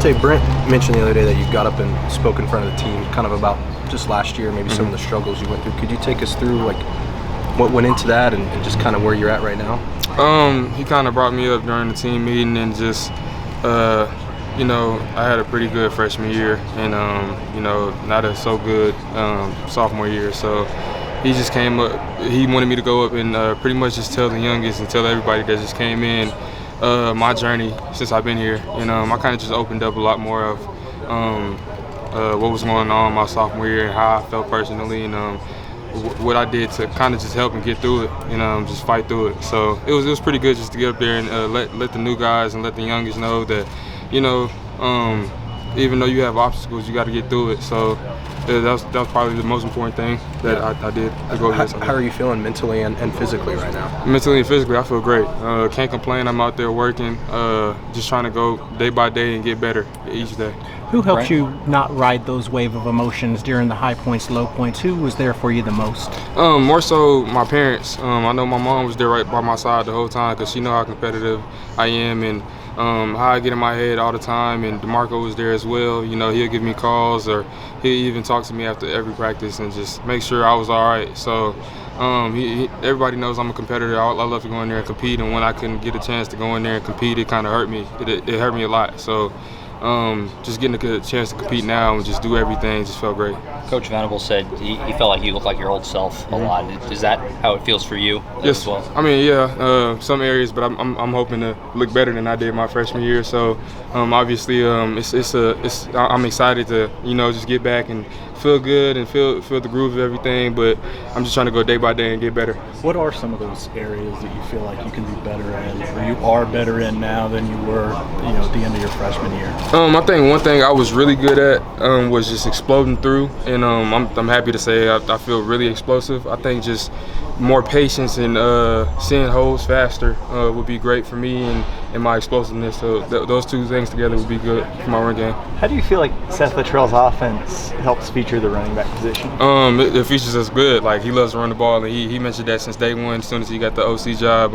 Jovantae, Brent mentioned the other day that you got up and spoke in front of the team kind of about just last year, maybe some of the struggles you went through. Could you take us through like what went into that and just kind of where you're at right now? He kind of brought me up during the team meeting and just, you know, I had a pretty good freshman year and, you know, not a so good sophomore year. So he just came up, he wanted me to go up and pretty much just tell the youngest and tell everybody that just came in my journey since I've been here. And I kind of just opened up a lot more of what was going on my sophomore year and how I felt personally and what I did to kind of just help him get through it and just fight through it. So it was pretty good just to get up there and let the new guys and let the youngest know that, you know, even though you have obstacles, you got to get through it. So that was probably the most important thing that I did to go against. How are you feeling mentally and physically right now? Mentally and physically, I feel great. Can't complain. I'm out there working, just trying to go day by day and get better each day. Who helped you not ride those wave of emotions during the high points, low points? Who was there for you the most? More so my parents. I know my mom was there right by my side the whole time because she know how competitive I am and how I get in my head all the time. And DeMarco was there as well. You know, he'll give me calls or he'll even talk to me after every practice and just make sure I was all right. So everybody knows I'm a competitor. I love to go in there and compete. And when I couldn't get a chance to go in there and compete, it kind of hurt me. It hurt me a lot. So just getting a chance to compete now and just do everything just felt great. Coach Venable said he felt like you looked like your old self a lot. Is that how it feels for you as well? I mean, yeah, some areas, but I'm hoping to look better than I did my freshman year. So obviously, I'm excited to just get back and feel good and feel the groove of everything. But I'm just trying to go day by day and get better. What are some of those areas that you feel like you can be better in, or you are better in now than you were, at the end of your freshman year? I think one thing I was really good at was just exploding through, and I'm happy to say I feel really explosive. I think just more patience and seeing holes faster would be great for me and my explosiveness. So those two things together would be good for my run game. How do you feel like Seth Littrell's offense helps feature the running back position? It features us good. Like, he loves to run the ball, and he mentioned that since day one. As soon as he got the OC job,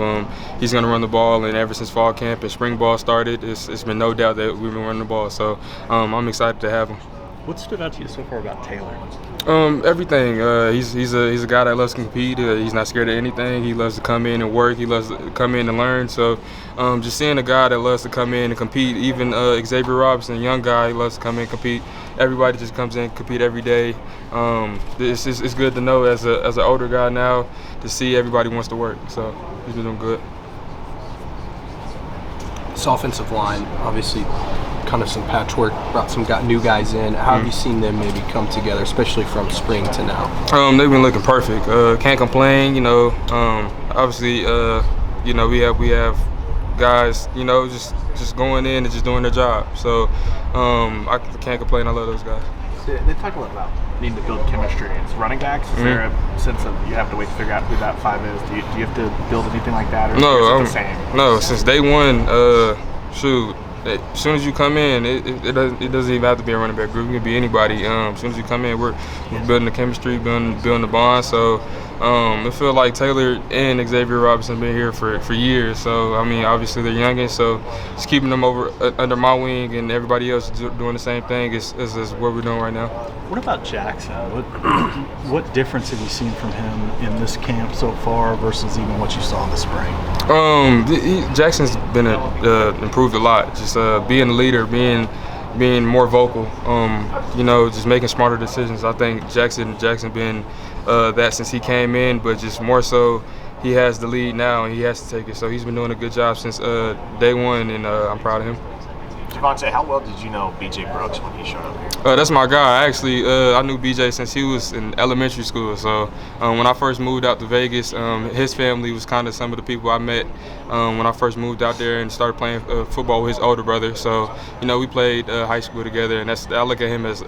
he's going to run the ball. And ever since fall camp and spring ball started, it's been no doubt that we've been running the ball. So I'm excited to have him. What stood out to you so far about Taylor? Everything. He's a guy that loves to compete. He's not scared of anything. He loves to come in and work. He loves to come in and learn. So just seeing a guy that loves to come in and compete, even Xavier Robinson, a young guy, he loves to come in and compete. Everybody just comes in and compete every day. It's good to know as an older guy now to see everybody wants to work. So he's been doing good. This offensive line, obviously, kind of some patchwork, brought some new guys in. How have you seen them maybe come together, especially from spring to now? They've been looking perfect. Can't complain. Obviously, we have guys, just going in and just doing their job. So I can't complain. I love those guys. They talk a lot about needing to build chemistry. It's running backs. Is there a sense of you have to wait to figure out who that 5 is? Do you have to build anything like that, or is it the same? No, since day one, as soon as you come in, it doesn't even have to be a running back group. It can be anybody. As soon as you come in, we're building the chemistry, building the bond. So it feels like Taylor and Xavier Robinson been here for years. So I mean, obviously they're youngins. So just keeping them under my wing and everybody else doing the same thing is what we're doing right now. What about Jackson? What difference have you seen from him in this camp so far versus even what you saw in the spring? Jackson's been improved a lot. Just being a leader, being more vocal, just making smarter decisions. I think Jackson been that since he came in, but just more so he has the lead now and he has to take it. So he's been doing a good job since day one, and I'm proud of him. Jovantae, how well did you know B.J. Brooks when he showed up here? That's my guy. Actually, I knew B.J. since he was in elementary school. So when I first moved out to Vegas, his family was kind of some of the people I met when I first moved out there and started playing football with his older brother. So, we played high school together, and I look at him as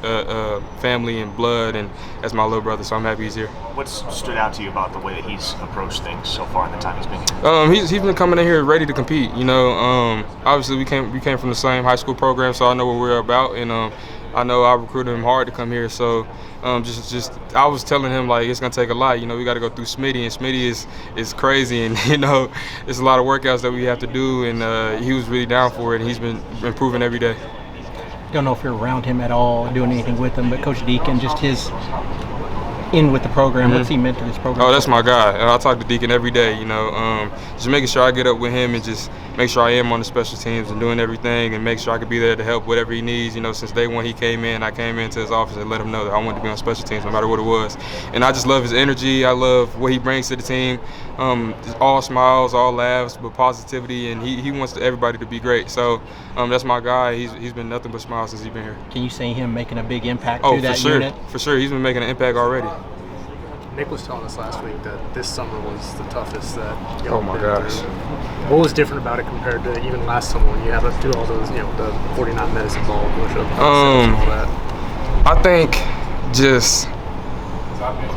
family and blood and as my little brother, so I'm happy he's here. What's stood out to you about the way that he's approached things so far in the time he's been here? He's been coming in here ready to compete. Obviously we came from the same high school program, so I know what we're about, and I know I recruited him hard to come here. So just I was telling him, like, it's gonna take a lot. We got to go through Smitty, and Smitty is crazy, and it's a lot of workouts that we have to do, and he was really down for it, and he's been improving every day. don't know if you're around him at all, doing anything with him, but Coach Deacon, just his in with the program. What's he meant to this program? Oh, that's my guy. I talk to Deacon every day, you know, just making sure I get up with him and just make sure I am on the special teams and doing everything and make sure I can be there to help whatever he needs. You know, since day one he came in, I came into his office and let him know that I wanted to be on special teams no matter what it was. And I just love his energy. I love what he brings to the team. All smiles, all laughs, but positivity, and he wants everybody to be great. So that's my guy. He's been nothing but smiles since he's been here. Can you see him making a big impact Oh, to that for sure. unit? For sure. He's been making an impact already. Nick was telling us last week that this summer was the toughest that Oh my gosh. What was different about it compared to even last summer when you had to do all those, you know, the 49 medicine ball push-ups and all that? I think just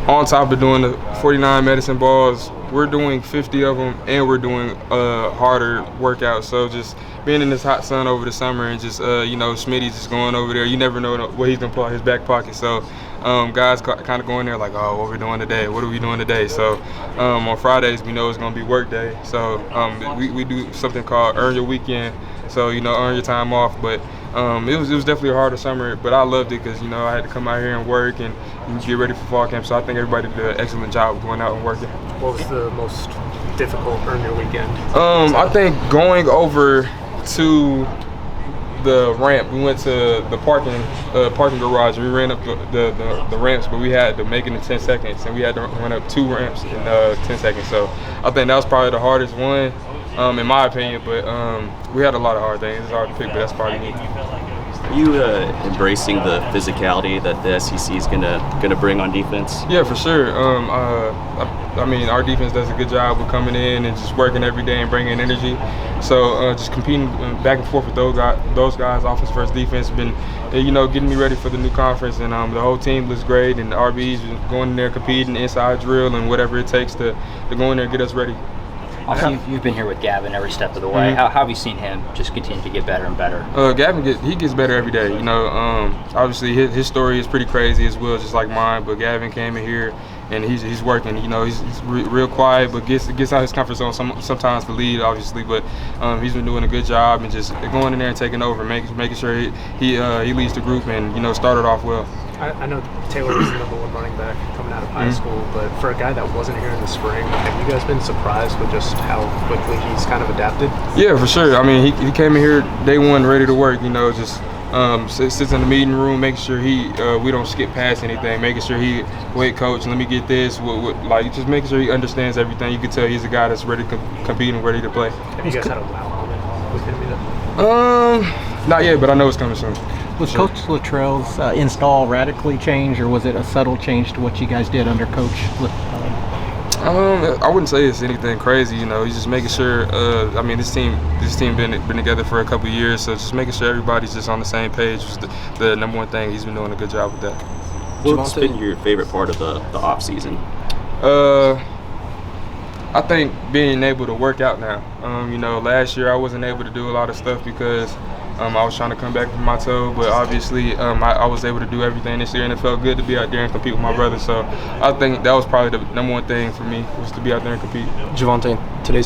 on top of doing the 49 medicine balls, we're doing 50 of them and we're doing harder workouts. So just being in this hot sun over the summer and just, you know, Smitty's just going over there. You never know what he's going to pull out his back pocket. So guys kind of going there like, oh, what are we doing today? What are we doing today? So on Fridays, we know it's going to be work day. So we do something called Earn Your Weekend. So, you know, earn your time off. But it was definitely a harder summer, but I loved it because, you know, I had to come out here and work and get ready for fall camp. So I think everybody did an excellent job of going out and working. What was the most difficult Earn Your Weekend? I think going over to the ramp, we went to the parking garage. We ran up the ramps, but we had to make it in 10 seconds, and we had to run up 2 ramps in 10 seconds. So I think that was probably the hardest one, in my opinion. But we had a lot of hard things. It's hard to pick, but that's probably me. Are you embracing the physicality that the SEC is gonna bring on defense? Yeah, for sure. I mean, our defense does a good job of coming in and just working every day and bringing energy. So just competing back and forth with those guys, offense versus defense, been, you know, getting me ready for the new conference. And the whole team looks great, and the RBs going in there competing, inside drill, and whatever it takes to go in there and get us ready. Also, you've been here with Gavin every step of the way. How have you seen him just continue to get better and better? Gavin gets better every day. You know, obviously his story is pretty crazy as well, just like mine. But Gavin came in here and he's working. You know, he's real quiet, but gets out his comfort zone sometimes to lead, obviously. But he's been doing a good job and just going in there and taking over, making sure he leads the group and, you know, started off well. I know Taylor was the #1 running back coming out of high school, but for a guy that wasn't here in the spring, have you guys been surprised with just how quickly he's kind of adapted? Yeah, for sure. I mean, he came in here day one ready to work, you know, just sits in the meeting room, making sure we don't skip past anything, making sure wait, coach, let me get this, like just making sure he understands everything. You can tell he's a guy that's ready to compete and ready to play. Have you guys had a wow moment with him yet? Not yet, but I know it's coming soon. Was Coach Luttrell's install radically changed, or was it a subtle change to what you guys did under Coach? I wouldn't say it's anything crazy. You know, he's just making sure. I mean, this team been together for a couple of years, so just making sure everybody's just on the same page was the #1 thing. He's been doing a good job with that. What's been your favorite part of the off season? I think being able to work out now. You know, last year I wasn't able to do a lot of stuff because I was trying to come back from my toe, but obviously I was able to do everything this year, and it felt good to be out there and compete with my brother. So I think that was probably the #1 thing for me, was to be out there and compete. Jovantae, today's